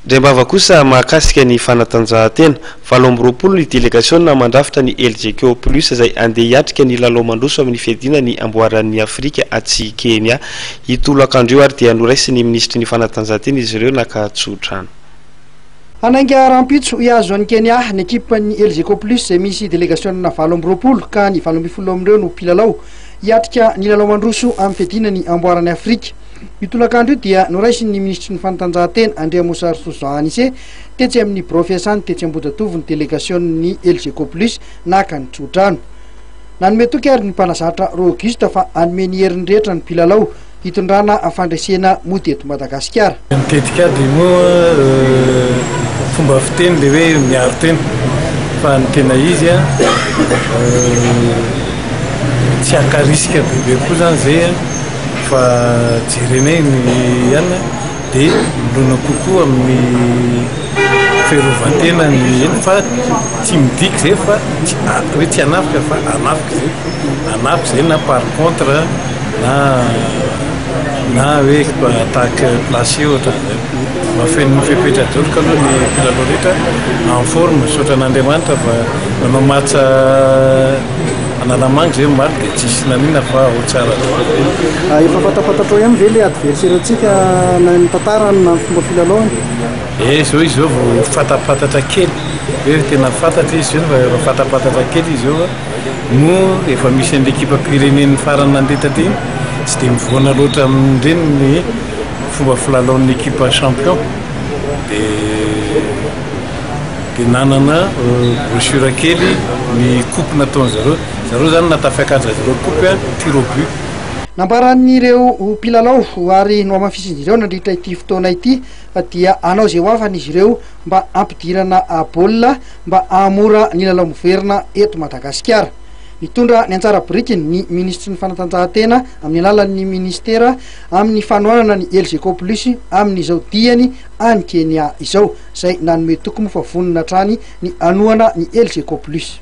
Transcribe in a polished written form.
Drembava kosa mahakasika ny fanatanjahantena valomroapolo ny délégation mandrafitra ny LGK plus izay andeha hiatrika ny lalao mandroso amin'ny fiadina ny amboaran'ny Afrika atsy Kenya hitolakandreo ary dia noraisy ny ministry ny fanatanjahantena izy ireo nakatsotrano. Anainga rampitso iazo any Kenya ny équipe ny LGK plus izay misy délégation na valomroapolo ka ny valombifolo amin'ireo no mpilalao hiatrika ny lalao mandroso amin'ny fiadina ny amboaran'ny Afrika. Itolakandro dia noraisy ny ministry ny fanatanjahantena Andrea Moussa Souzanise tetsy amin'ny professeur tetsy Ambodatovo ny délégation ny LGK plus naka ny tsodrano. Nanome toky ary ny mpanazatra Auguste fa anome ny herin'ny rehetra ny mpilalao hitondrana afandresena mody eto Madagasikara. Mitetika dia moa fomba fiteny dia hoe miaro tena fa ny tena izy tsy haka-risika bebe koa zany zay fa jerenay ny iana dia milona kokoa amin'ny fiarovantena ny eny fa tsy midiky zay fa hoe tsy hanafika fa hanafika zay na par contre na hoe attaque placé ohatra mafeno mifepetra daholo ka aloha ny mpilalao rehetra en forme misaotra an'Andriamanitra fa manao matsa analamanga zay maro dia tsisy nanina fa ho tsara. Efa fatapatatrao ihany ve le adversaire antsika na ny tantara na fomba filalaony? Zao izy zao vao fatapatatra kely hoe tena fantatra izy zao fa fatapatatra kely izy zao no efa misy an'le équipe pirenen'ny farany nandeha taty tsy dia mivoana loatra amin'ireny ny fomba filalaon'ny équipe champion dia nanana brochure kely ny coupe nataon'zareo zany natafiakatra zareo coupe tir au but. Nambaran'ireo mpilalao ary no amafisiny ireo nandritra ity fotoana ity dia anao zay hoavany izy ireo mba ampidirana baolina mba amora ny lalao moderna eto Madagasikara. Mitondra ny anjara birikiny ny ministry ny fanatanjahantena amin'ny alalan'ny ministera amin'ny fanohanana ny LGK plus amin'izao diany any Kenya izao izay nanome tokony fa vonona trany ny anohana ny LGK plus.